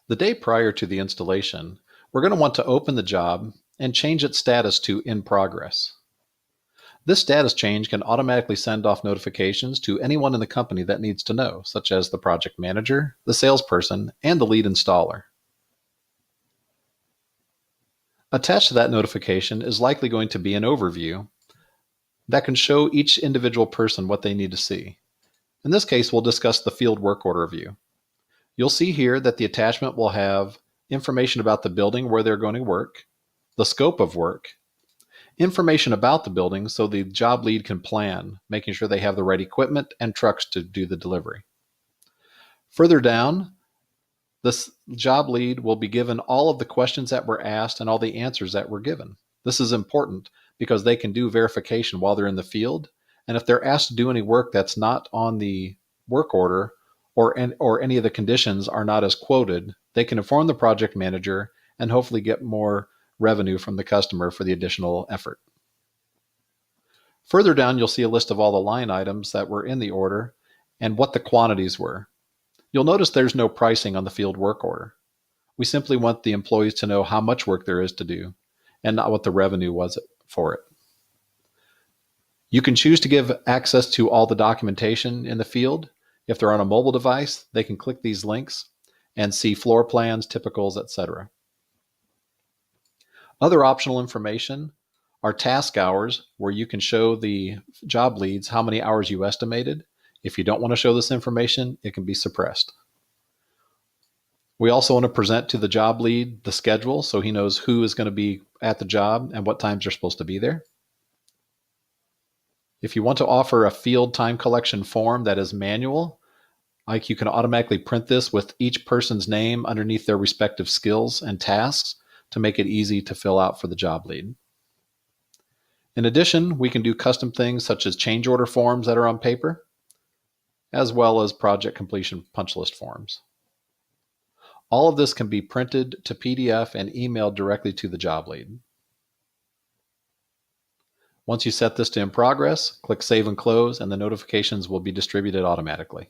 The day prior to the installation, we're going to want to open the job and change its status to in progress. This status change can automatically send off notifications to anyone in the company that needs to know, such as the project manager, the salesperson, and the lead installer. Attached to that notification is likely going to be an overview that can show each individual person what they need to see. In this case, we'll discuss the field work order view. You'll see here that the attachment will have information about the building where they're going to work, the scope of work, information about the building so the job lead can plan, making sure they have the right equipment and trucks to do the delivery. Further down, this job lead will be given all of the questions that were asked and all the answers that were given. This is important because they can do verification while they're in the field. And if they're asked to do any work that's not on the work order or any of the conditions are not as quoted, they can inform the project manager and hopefully get more revenue from the customer for the additional effort. Further down, you'll see a list of all the line items that were in the order and what the quantities were. You'll notice there's no pricing on the field work order. We simply want the employees to know how much work there is to do and not what the revenue was for it. You can choose to give access to all the documentation in the field. If they're on a mobile device, they can click these links and see floor plans, typicals, etc. Other optional information are task hours, where you can show the job leads how many hours you estimated. If you don't want to show this information, it can be suppressed. We also want to present to the job lead the schedule so he knows who is going to be at the job and what times they're supposed to be there. If you want to offer a field time collection form that is manual, like you can automatically print this with each person's name underneath their respective skills and tasks to make it easy to fill out for the job lead. In addition, we can do custom things such as change order forms that are on paper, as well as project completion punch list forms. All of this can be printed to PDF and emailed directly to the job lead. Once you set this to in progress, click Save and Close, and the notifications will be distributed automatically.